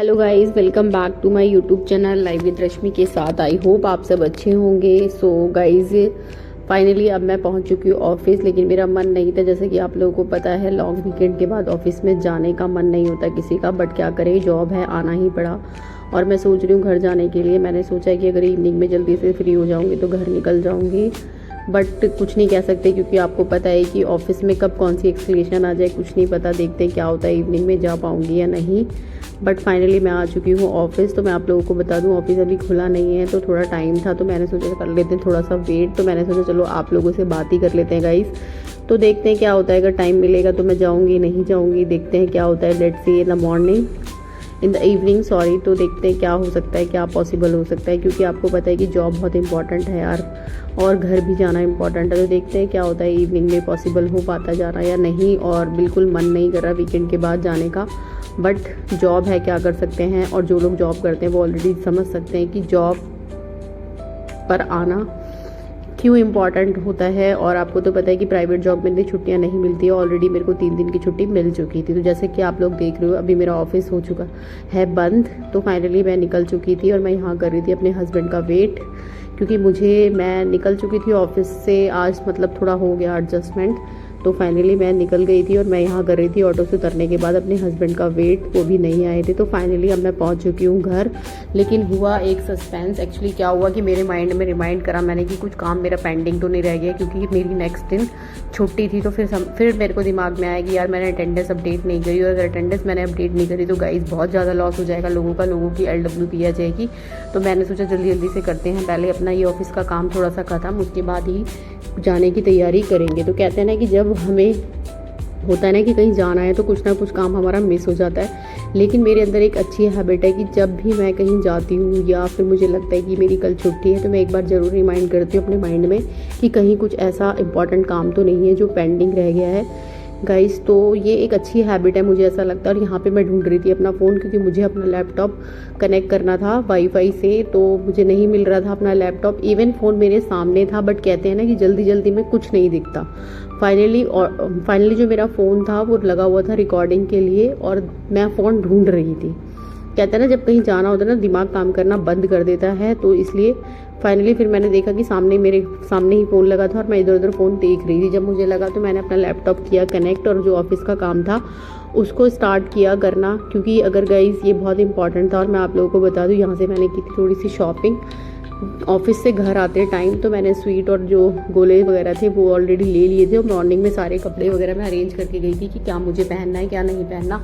Hello guys, welcome back to my YouTube channel live with Rashmi के साथ। I hope आप सब अच्छे होंगे। सो गाइस, फाइनली अब मैं पहुंच चुकी हूँ ऑफिस, लेकिन मेरा मन नहीं था। जैसे कि आप लोगों को पता है, लॉन्ग वीकेंड के बाद ऑफिस में जाने का मन नहीं होता किसी का, बट क्या करें, जॉब है, आना ही पड़ा। और मैं सोच रही हूँ घर जाने के लिए। मैंने सोचा कि अगर इवनिंग में जल्दी से फ्री हो जाऊँगी तो घर निकल जाऊँगी, बट कुछ नहीं कह सकते क्योंकि आपको पता है कि ऑफिस में कब कौन सी एक्सक्लेशन आ जाए कुछ नहीं पता। देखते हैं क्या होता है, इवनिंग में जा पाऊँगी या नहीं। बट फाइनली मैं आ चुकी हूँ ऑफिस। तो मैं आप लोगों को बता दूँ, ऑफिस अभी खुला नहीं है, तो थोड़ा टाइम था, तो मैंने सोचा कर लेते हैं थोड़ा सा वेट। तो मैंने सोचा चलो आप लोगों से बात ही कर लेते हैं गाइस। तो देखते हैं क्या होता है, अगर टाइम मिलेगा तो मैं जाऊँगी, नहीं जाऊँगी देखते हैं क्या होता है। Let's see in the morning, in the evening sorry. तो देखते हैं क्या हो सकता है, क्या पॉसिबल हो सकता है, क्योंकि आपको पता है कि जॉब बहुत इंपॉर्टेंट है यार, और घर भी जाना इंपॉर्टेंट है। तो देखते हैं क्या होता है, इवनिंग में पॉसिबल हो पाता जाना या नहीं। और बिल्कुल मन नहीं कर रहा वीकेंड के बाद जाने का, बट जॉब है, क्या कर सकते हैं। और जो लोग जॉब करते हैं वो ऑलरेडी समझ सकते हैं कि जॉब पर आना क्यों इम्पॉर्टेंट होता है। और आपको तो पता है कि प्राइवेट जॉब में इतनी छुट्टियां नहीं मिलती है। ऑलरेडी मेरे को 3 दिन की छुट्टी मिल चुकी थी। तो जैसे कि आप लोग देख रहे हो, अभी मेरा ऑफिस हो चुका है बंद। तो फाइनली मैं निकल चुकी थी और मैं यहाँ कर रही थी अपने हस्बैंड का वेट, क्योंकि मैं निकल चुकी थी ऑफिस से आज, मतलब थोड़ा हो गया एडजस्टमेंट। तो फाइनली मैं निकल गई थी और मैं यहाँ कर रही थी ऑटो से उतरने के बाद अपने हस्बैंड का वेट, वो भी नहीं आए थे। तो फाइनली अब मैं पहुँच चुकी हूँ घर। लेकिन हुआ एक सस्पेंस। एक्चुअली क्या हुआ कि मेरे माइंड में रिमाइंड करा मैंने कि कुछ काम मेरा पेंडिंग तो नहीं रह गया, क्योंकि मेरी नेक्स्ट दिन छुट्टी थी। तो फिर मेरे को दिमाग में आया कि यार मैंने अटेंडेंस अपडेट नहीं करी, और अगर अटेंडेंस मैंने अपडेट नहीं करी तो गाइस बहुत ज़्यादा लॉस हो जाएगा लोगों की LWP आ जाएगी। तो मैंने सोचा जल्दी जल्दी से करते हैं, पहले अपना ये ऑफिस का काम थोड़ा सा ख़त्म, उसके बाद ही जाने की तैयारी करेंगे। तो कहते हैं ना कि जब हमें होता है ना कि कहीं जाना है तो कुछ ना कुछ काम हमारा मिस हो जाता है। लेकिन मेरे अंदर एक अच्छी हैबिट है कि जब भी मैं कहीं जाती हूँ या फिर मुझे लगता है कि मेरी कल छुट्टी है, तो मैं एक बार ज़रूर रिमाइंड करती हूँ अपने माइंड में कि कहीं कुछ ऐसा इंपॉर्टेंट काम तो नहीं है जो पेंडिंग रह गया है गाइस। तो ये एक अच्छी हैबिट है, मुझे ऐसा लगता है। और यहाँ पे मैं ढूंढ रही थी अपना फ़ोन, क्योंकि मुझे अपना लैपटॉप कनेक्ट करना था वाईफाई से, तो मुझे नहीं मिल रहा था अपना लैपटॉप। इवन फ़ोन मेरे सामने था, बट कहते हैं ना कि जल्दी जल्दी में कुछ नहीं दिखता। फाइनली जो मेरा फ़ोन था वो लगा हुआ था रिकॉर्डिंग के लिए, और मैं फ़ोन ढूंढ रही थी। कहते हैं ना जब कहीं जाना होता है ना, दिमाग काम करना बंद कर देता है। तो इसलिए फाइनली फिर मैंने देखा कि मेरे सामने ही फ़ोन लगा था और मैं इधर उधर फ़ोन देख रही थी। जब मुझे लगा तो मैंने अपना लैपटॉप किया कनेक्ट, और जो ऑफिस का काम था उसको स्टार्ट किया करना, क्योंकि अगर गाइस ये बहुत इंपॉर्टेंट था। और मैं आप लोगों को बता दूं, यहाँ से मैंने की थी थोड़ी सी शॉपिंग ऑफिस से घर आते टाइम। तो मैंने स्वीट और जो गोले वगैरह थे वो ऑलरेडी ले लिए थे, और मॉर्निंग में सारे कपड़े वगैरह मैं अरेंज करके गई थी कि क्या मुझे पहनना है क्या नहीं पहनना।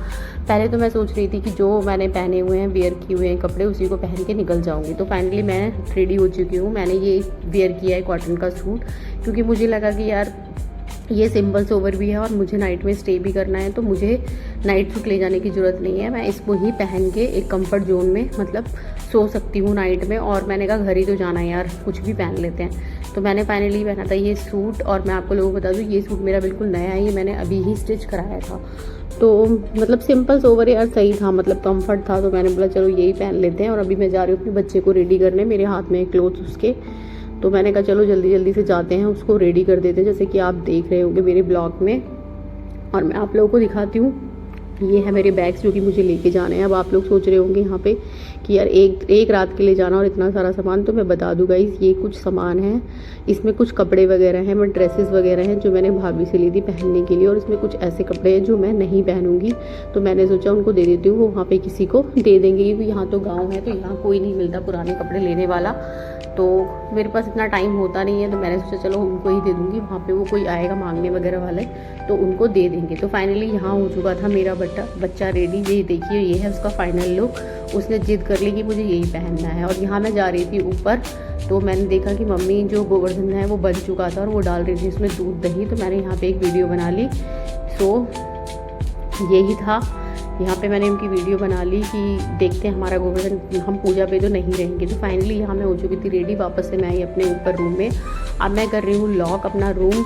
पहले तो मैं सोच रही थी कि जो मैंने पहने हुए हैं, वेयर किए हुए हैं कपड़े, उसी को पहन के निकल जाऊंगी। तो फाइनली मैं रेडी हो चुकी हूँ। मैंने ये वेयर किया है कॉटन का सूट, क्योंकि मुझे लगा कि यार ये सिंपल सोवर भी है और मुझे नाइट में स्टे भी करना है, तो मुझे नाइट सूट ले जाने की ज़रूरत नहीं है। मैं इसको ही पहन के एक कंफर्ट जोन में मतलब सो सकती हूँ नाइट में। और मैंने कहा घर ही तो जाना है यार, कुछ भी पहन लेते हैं। तो मैंने फाइनली पहना था ये सूट। और मैं आपको लोगों को बता दूँ, ये सूट मेरा बिल्कुल नया है, ये मैंने अभी ही स्टिच कराया था। तो मतलब सिंपल सोवर यार सही था, मतलब कंफर्ट था। तो मैंने बोला चलो यही पहन लेते हैं। और अभी मैं जा रही हूँ अपने बच्चे को रेडी करने, मेरे हाथ में क्लोथ्स उसके। तो मैंने कहा चलो जल्दी जल्दी से जाते हैं, उसको रेडी कर देते हैं, जैसे कि आप देख रहे होंगे मेरे ब्लॉग में। और मैं आप लोगों को दिखाती हूँ, ये है मेरे बैग्स जो कि मुझे लेके जाने हैं। अब आप लोग सोच रहे होंगे यहाँ पे कि यार एक रात के लिए जाना और इतना सारा सामान। तो मैं बता दूँ गाइस, ये कुछ सामान है, इसमें कुछ कपड़े वगैरह हैं, मैं ड्रेसेस वगैरह हैं जो मैंने भाभी से ली थी पहनने के लिए। और इसमें कुछ ऐसे कपड़े हैं जो मैं नहीं पहनूंगी, तो मैंने सोचा उनको दे देती हूँ, वो वहाँ पे किसी को दे देंगे, क्योंकि यहाँ तो गाँव है, तो यहाँ कोई नहीं मिलता पुराने कपड़े लेने वाला। तो मेरे पास इतना टाइम होता नहीं है, तो मैंने सोचा चलो उनको ही दे दूँगी, वहाँ पे वो कोई आएगा मांगने वगैरह वाले तो उनको दे देंगे। तो फाइनली यहाँ हो चुका था मेरा बच्चा रेडी। ये देखिए, ये है उसका फाइनल लुक। उसने जिद कर ली कि मुझे यही पहनना है। और यहाँ मैं जा रही थी ऊपर, तो मैंने देखा कि मम्मी जो गोवर्धन है वो बन चुका था और वो डाल रही थी उसमें दूध दही। तो मैंने यहाँ पे एक वीडियो बना ली। सो यही था, यहाँ पे मैंने उनकी वीडियो बना ली कि देखते हैं हमारा गोवर्धन, हम पूजा पे तो नहीं रहेंगे। तो फाइनली यहाँ मैं हो चुकी थी रेडी, वापस से मैं आई अपने ऊपर रूम में। अब मैं कर रही हूँ लॉक अपना रूम।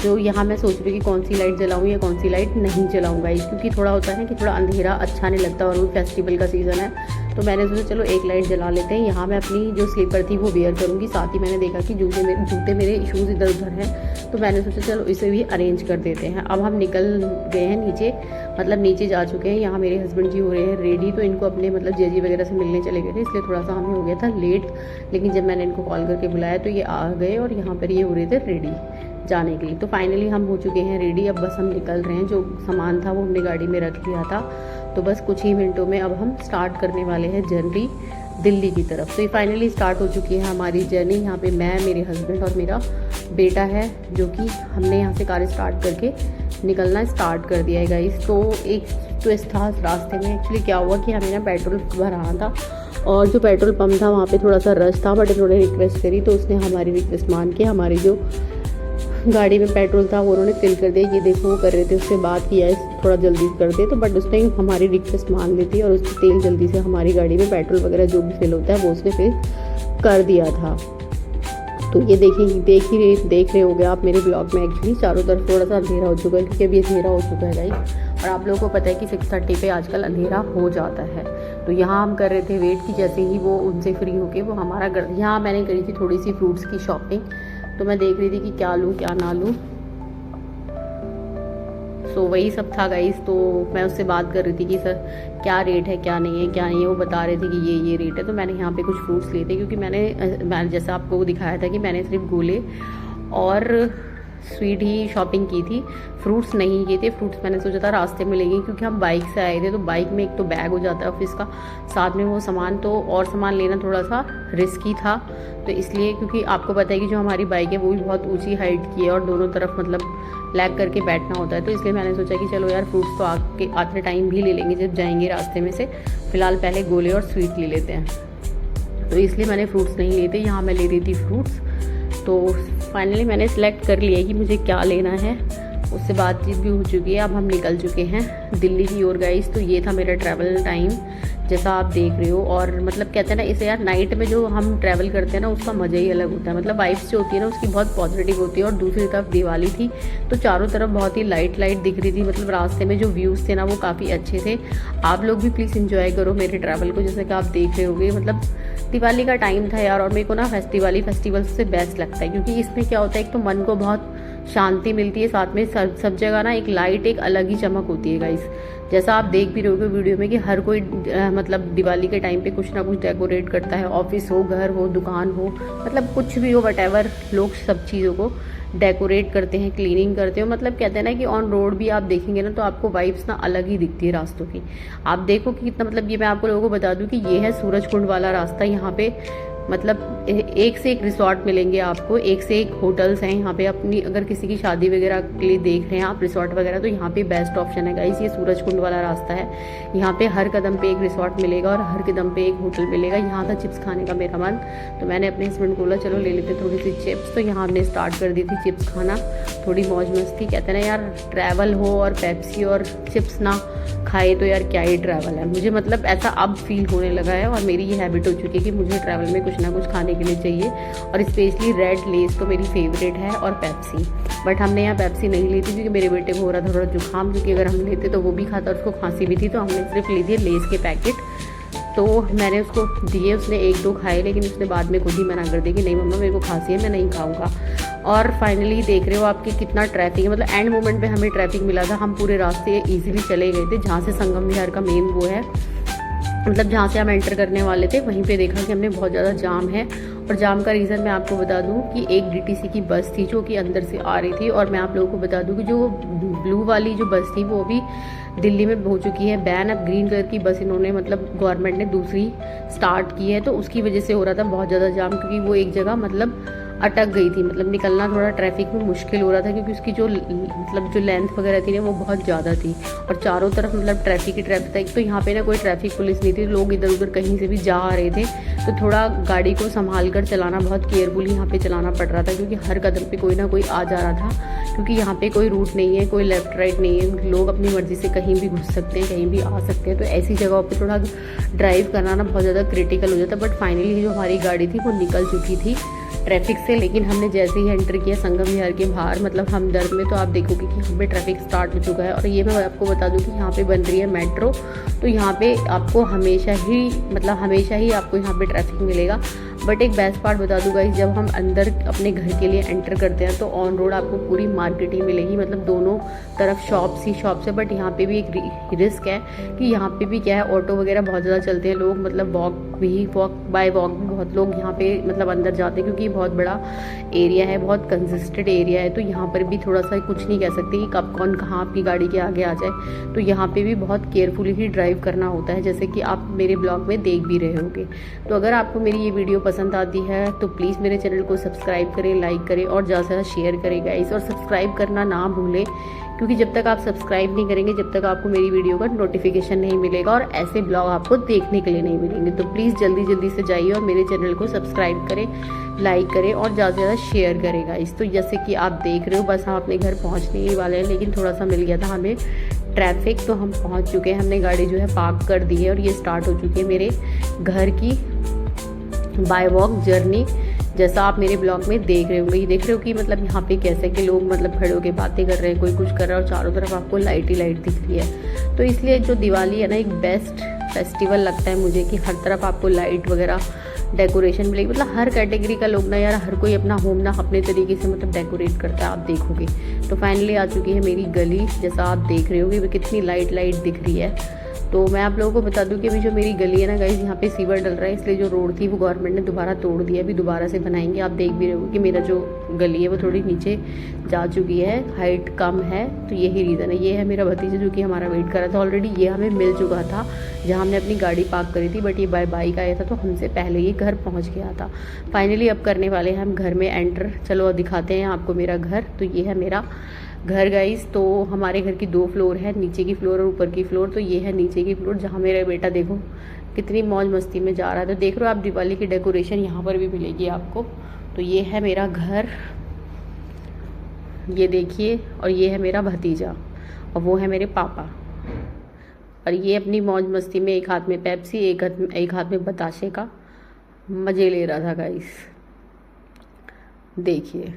जो यहाँ मैं सोच रही हूँ कि कौन सी लाइट जलाऊँ या कौन सी लाइट नहीं जलाऊँ गाइस, क्योंकि थोड़ा होता है कि थोड़ा अंधेरा अच्छा नहीं लगता और वो फेस्टिवल का सीज़न है। तो मैंने सोचा चलो एक लाइट जला लेते हैं। यहाँ मैं अपनी जो स्लीपर थी वो वेयर करूँगी, साथ ही मैंने देखा कि जूते मेरे शूज़ इधर उधर हैं, तो मैंने सोचा चलो इसे भी अरेंज कर देते हैं। अब हम निकल गए हैं नीचे, मतलब नीचे जा चुके हैं। यहाँ मेरे हस्बैंड जी हो रहे हैं रेडी, तो इनको अपने मतलब जेजी वगैरह से मिलने चले गए थे, इसलिए थोड़ा सा हमें हो गया था लेट। लेकिन जब मैंने इनको कॉल करके बुलाया तो ये आ गए और यहाँ पर ये हो रहे थे रेडी जाने के लिए। तो फाइनली हम हो चुके हैं रेडी, अब बस हम निकल रहे हैं। जो सामान था वो हमने गाड़ी में रख लिया था, तो बस कुछ ही मिनटों में अब हम स्टार्ट करने वाले हैं जर्नी दिल्ली की तरफ। तो ये फाइनली स्टार्ट हो चुकी है हमारी जर्नी। यहाँ पे मैं, मेरे हस्बैंड और मेरा बेटा है, जो कि हमने यहाँ से कार स्टार्ट करके निकलना स्टार्ट कर दिया है गाइस। तो एक ट्विस्ट था रास्ते में। एक्चुअली क्या हुआ कि हमें ना पेट्रोल भराना था और जो पेट्रोल पंप था वहाँ पे थोड़ा सा रश था, बट इन्होंने रिक्वेस्ट करी तो उसने हमारी रिक्वेस्ट मान के हमारी जो गाड़ी में पेट्रोल था वो उन्होंने फिल कर दिया। ये देखो वो कर रहे थे, उससे बात किया है थोड़ा जल्दी कर दे, तो बट उसने हमारी रिक्वेस्ट मान ली थी और उसने तेल जल्दी से हमारी गाड़ी में पेट्रोल वगैरह जो भी फिल होता है वो उसने फिल कर दिया था। तो ये देख रहे होगे आप मेरे ब्लॉग में। एक्चुअली चारों तरफ थोड़ा सा अंधेरा हो चुका है, क्योंकि अभी अंधेरा हो चुका है गाइस, और आप लोगों को पता है कि 6:30 पे आजकल अंधेरा हो जाता है। तो यहाँ हम कर रहे थे वेट कि जैसे ही वो उनसे फ्री होके वो हमारा यहाँ मैंने करी थी थोड़ी सी फ्रूट्स की शॉपिंग। तो मैं देख रही थी कि क्या लूँ क्या ना लूँ, सो वही सब था गाइस। तो मैं उससे बात कर रही थी कि सर क्या रेट है क्या नहीं है। वो बता रहे थे कि ये रेट है। तो मैंने यहाँ पे कुछ फ्रूट्स लिए थे, क्योंकि मैंने जैसा आपको दिखाया था कि मैंने सिर्फ गोले और स्वीट ही शॉपिंग की थी, फ्रूट्स नहीं किए थे। फ्रूट्स मैंने सोचा था रास्ते में लेंगे, क्योंकि हम बाइक से आए थे, तो बाइक में एक तो बैग हो जाता है ऑफिस का, साथ में वो सामान, तो और सामान लेना थोड़ा सा रिस्की था। तो इसलिए, क्योंकि आपको पता है कि जो हमारी बाइक है वो भी बहुत ऊंची हाइट की है और दोनों तरफ मतलब लैग करके बैठना होता है। तो इसलिए मैंने सोचा कि चलो यार फ्रूट्स तो आते टाइम भी ले लेंगे जब जाएंगे रास्ते में से, फिलहाल पहले गोले और स्वीट ले लेते हैं। तो इसलिए मैंने फ्रूट्स नहीं लिए थे, यहाँ मैं ले रही थी फ्रूट्स। तो फाइनली मैंने सेलेक्ट कर लिया कि मुझे क्या लेना है, उससे बातचीत भी हो चुकी है। अब हम निकल चुके हैं दिल्ली की ओर गाइस। तो ये था मेरा ट्रैवल टाइम, जैसा आप देख रहे हो। और मतलब कहते हैं ना इसे यार, नाइट में जो हम ट्रैवल करते हैं ना उसका मज़ा ही अलग होता है। मतलब वाइब्स जो होती है ना उसकी बहुत पॉजिटिव होती है। और दूसरी तरफ दिवाली थी, तो चारों तरफ बहुत ही लाइट दिख रही थी। मतलब रास्ते में जो व्यूज़ थे ना वो काफ़ी अच्छे थे। आप लोग भी प्लीज़ इंजॉय करो मेरे ट्रैवल को, जैसे कि आप देख रहे होगे। मतलब दिवाली का टाइम था यार, और मेरे को ना फेस्टिवल से बेस्ट लगता है, क्योंकि इसमें क्या होता है, एक तो मन को बहुत शांति मिलती है, साथ में सब जगह ना एक लाइट, एक अलग ही चमक होती है गाइस। जैसा आप देख भी रहोगे वीडियो में कि हर कोई मतलब दिवाली के टाइम पे कुछ ना कुछ डेकोरेट करता है, ऑफिस हो, घर हो, दुकान हो, मतलब कुछ भी हो, वटएवर, लोग सब चीज़ों को डेकोरेट करते हैं, क्लीनिंग करते हो। मतलब कहते हैं ना कि ऑन रोड भी आप देखेंगे ना तो आपको वाइब्स ना अलग ही दिखती है रास्तों की। आप देखो कि कितना, मतलब ये मैं आपको लोगों को बता दूं कि ये है सूरज कुंड वाला रास्ता। यहाँ पे मतलब एक से एक रिसोर्ट मिलेंगे आपको, एक से एक होटल्स हैं यहाँ पे। अपनी अगर किसी की शादी वगैरह के लिए देख रहे हैं आप रिसोर्ट वगैरह, तो यहाँ पे बेस्ट ऑप्शन है गाइस। ये सूरज कुंड वाला रास्ता है, यहाँ पे हर कदम पे एक रिसोर्ट मिलेगा और हर कदम पे एक होटल मिलेगा। यहाँ था चिप्स खाने का मेरा मन, तो मैंने अपने हस्बैंड को बोला चलो ले लेते थोड़ी सी चिप्स। तो यहाँ हमने स्टार्ट कर दी थी चिप्स खाना, थोड़ी मौज मस्ती। कहते हैं ना यार, ट्रैवल हो और पेप्सी और चिप्स ना खाए तो यार क्या ही ट्रैवल है। मुझे मतलब ऐसा अब फील होने लगा है, और मेरी ये हैबिट हो चुकी है कि मुझे ट्रैवल में कुछ ना कुछ खाने के लिए चाहिए। और स्पेशली रेड लेस तो मेरी फेवरेट है, और पेप्सी। बट हमने यहाँ पेप्सी नहीं ली थी, क्योंकि मेरे बेटे को हो रहा था थोड़ा जुकाम, क्योंकि अगर हम लेते तो वो भी खाता और उसको खांसी भी थी। तो हमने सिर्फ ली थी लेस के पैकेट। तो मैंने उसको दिए, उसने 1-2 खाए, लेकिन उसने बाद में खुद ही मना कर दिया कि नहीं मम्मा मेरे को खांसी है, मैं नहीं खाऊंगा। और फाइनली देख रहे हो आपकी कितना ट्रैफिक है। मतलब एंड मोमेंट पे हमें ट्रैफिक मिला था, हम पूरे रास्ते इजीली चले गए थे। जहाँ से संगम विहार का मेन वो है, मतलब जहाँ से हम एंटर करने वाले थे, वहीं पे देखा कि हमने बहुत ज़्यादा जाम है। और जाम का रीज़न मैं आपको बता दूं कि एक डीटीसी की बस थी जो कि अंदर से आ रही थी। और मैं आप लोगों को बता दूं कि जो ब्लू वाली जो बस थी वो भी दिल्ली में हो चुकी है बैन। अब ग्रीन कलर की बस इन्होंने मतलब गवर्नमेंट ने दूसरी स्टार्ट की है, तो उसकी वजह से हो रहा था बहुत ज़्यादा जाम, क्योंकि वो एक जगह मतलब अटक गई थी। मतलब निकलना थोड़ा ट्रैफिक में मुश्किल हो रहा था, क्योंकि उसकी जो मतलब जो लेंथ वगैरह थी ना वो बहुत ज़्यादा थी, और चारों तरफ मतलब ट्रैफिक ही ट्रैफिक था। एक तो यहाँ पे ना कोई ट्रैफिक पुलिस नहीं थी, लोग इधर उधर कहीं से भी जा रहे थे। तो थोड़ा गाड़ी को संभाल कर चलाना, बहुत केयरफुली यहाँ पे चलाना पड़ रहा था, क्योंकि हर कदम पे कोई ना कोई आ जा रहा था। क्योंकि यहाँ पे कोई रूट नहीं है, कोई लेफ्ट राइट नहीं है, लोग अपनी मर्जी से कहीं भी घुस सकते हैं, कहीं भी आ सकते हैं। तो ऐसी जगहों पे थोड़ा ड्राइव करना ना बहुत ज़्यादा क्रिटिकल हो जाता। बट फाइनली जो हमारी गाड़ी थी वो निकल चुकी थी ट्रैफिक से, लेकिन हमने जैसे ही एंटर किया संगम विहार के बाहर मतलब हमदर्द में, तो आप देखोगे कि यहाँ पे ट्रैफिक स्टार्ट हो चुका है। और ये मैं आपको बता दूँ कि यहाँ पे बन रही है मेट्रो, तो यहाँ पे आपको हमेशा ही आपको यहाँ पे ट्रैफिक मिलेगा। बट एक बेस्ट पार्ट बता दूँ गाइस, जब हम अंदर अपने घर के लिए एंटर करते हैं तो ऑन रोड आपको पूरी मार्केट ही मिलेगी, मतलब दोनों तरफ शॉप्स ही शॉप्स है। बट यहाँ पे भी एक रिस्क है कि यहाँ पे भी क्या है, ऑटो वगैरह बहुत ज़्यादा चलते हैं, लोग मतलब वॉक बाय वॉक भी बहुत लोग यहाँ पे मतलब अंदर जाते हैं, क्योंकि बहुत बड़ा एरिया है, बहुत कंजेस्टेड एरिया है। तो यहाँ पर भी थोड़ा सा कुछ नहीं कह सकते कि कब कौन कहाँ आपकी गाड़ी के आगे आ जाए, तो यहाँ पे भी बहुत केयरफुली ही ड्राइव करना होता है, जैसे कि आप मेरे ब्लॉग में देख भी रहे होंगे। तो अगर आपको मेरी ये वीडियो पसंद आती है तो प्लीज़ मेरे चैनल को सब्सक्राइब करें, लाइक करें और ज़्यादा से ज़्यादा शेयर करें गाइस, और सब्सक्राइब करना ना भूलें, क्योंकि जब तक आप सब्सक्राइब नहीं करेंगे, जब तक आपको मेरी वीडियो का नोटिफिकेशन नहीं मिलेगा और ऐसे ब्लॉग आपको देखने के लिए नहीं मिलेंगे। तो प्लीज़ जल्दी से जाइए और मेरे चैनल को सब्सक्राइब करें, लाइक करें और ज़्यादा से ज़्यादा शेयर करें गाइस। तो जैसे कि आप देख रहे हो, बस हम अपने घर पहुँचने ही वाले हैं, लेकिन थोड़ा सा मिल गया था हमें ट्रैफिक, तो हम पहुँच चुके हैं, हमने गाड़ी जो है पार्क कर दी है और ये स्टार्ट हो चुकी है मेरे घर की बाय वॉक जर्नी। जैसा आप मेरे ब्लॉग में देख रहे होंगे, ये देख रहे हो कि मतलब यहाँ पे कैसे कि लोग मतलब खड़े होकर बातें कर रहे हैं, कोई कुछ कर रहा है और चारों तरफ आपको लाइट ही लाइट दिख रही है। तो इसलिए जो दिवाली है ना, एक बेस्ट फेस्टिवल लगता है मुझे कि हर तरफ आपको लाइट वगैरह डेकोरेशन मिलेगी। मतलब हर कैटेगरी का लोग ना यार, हर कोई अपना होम ना अपने तरीके से मतलब डेकोरेट करता है, आप देखोगे। तो फाइनली आ चुकी है मेरी गली, जैसा आप देख रहे होगे कितनी लाइट दिख रही है। तो मैं आप लोगों को बता दूं कि अभी जो मेरी गली है ना गाइस, यहाँ पे सीवर डल रहा है, इसलिए जो रोड थी वो गवर्नमेंट ने दोबारा तोड़ दिया, अभी दोबारा से बनाएंगे। आप देख भी रहे हो कि मेरा जो गली है वो थोड़ी नीचे जा चुकी है, हाइट कम है, तो यही रीज़न है। ये है मेरा भतीजा जो कि हमारा वेट कर रहा था, ऑलरेडी ये हमें मिल चुका था जहाँ हमने अपनी गाड़ी पार्क करी थी, बट ये बाय बाइक आया था तो हमसे पहले ये घर पहुँच गया था। फाइनली अब करने वाले हैं हम घर में एंटर। चलो दिखाते हैं आपको मेरा घर। तो ये है मेरा घर गाइस। तो हमारे घर की 2 फ्लोर है, नीचे की फ्लोर और ऊपर की फ्लोर। तो ये है नीचे की फ्लोर, जहाँ मेरा बेटा देखो कितनी मौज मस्ती में जा रहा है। तो देख रहे हो आप, दिवाली की डेकोरेशन यहाँ पर भी मिलेगी आपको। तो ये है मेरा घर, ये देखिए, और ये है मेरा भतीजा और वो है मेरे पापा। और ये अपनी मौज मस्ती में एक हाथ में पेप्सी, एक हाथ में बताशे का मज़े ले रहा था गाइस, देखिए।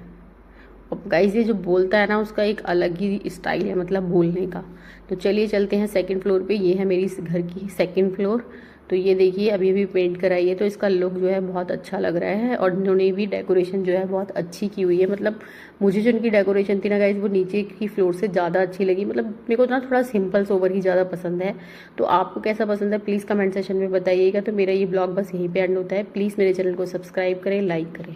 अब गाइस ये जो बोलता है ना, उसका एक अलग ही स्टाइल है मतलब बोलने का। तो चलिए चलते हैं सेकंड फ्लोर पे। ये है मेरी इस घर की सेकंड फ्लोर। तो ये देखिए अभी पेंट कराई है, तो इसका लुक जो है बहुत अच्छा लग रहा है, और इन्होंने भी डेकोरेशन जो है बहुत अच्छी की हुई है। मतलब मुझे जो इनकी डेकोरेशन थी ना गाइस, वो नीचे की फ्लोर से ज़्यादा अच्छी लगी। मतलब मेरे को ना थोड़ा सिंपल सोवर ही ज़्यादा पसंद है। तो आपको कैसा पसंद है प्लीज़ कमेंट सेक्शन में बताइएगा। तो मेरा ये ब्लॉग बस यहीं पर एंड होता है। प्लीज़ मेरे चैनल को सब्सक्राइब करें, लाइक करें।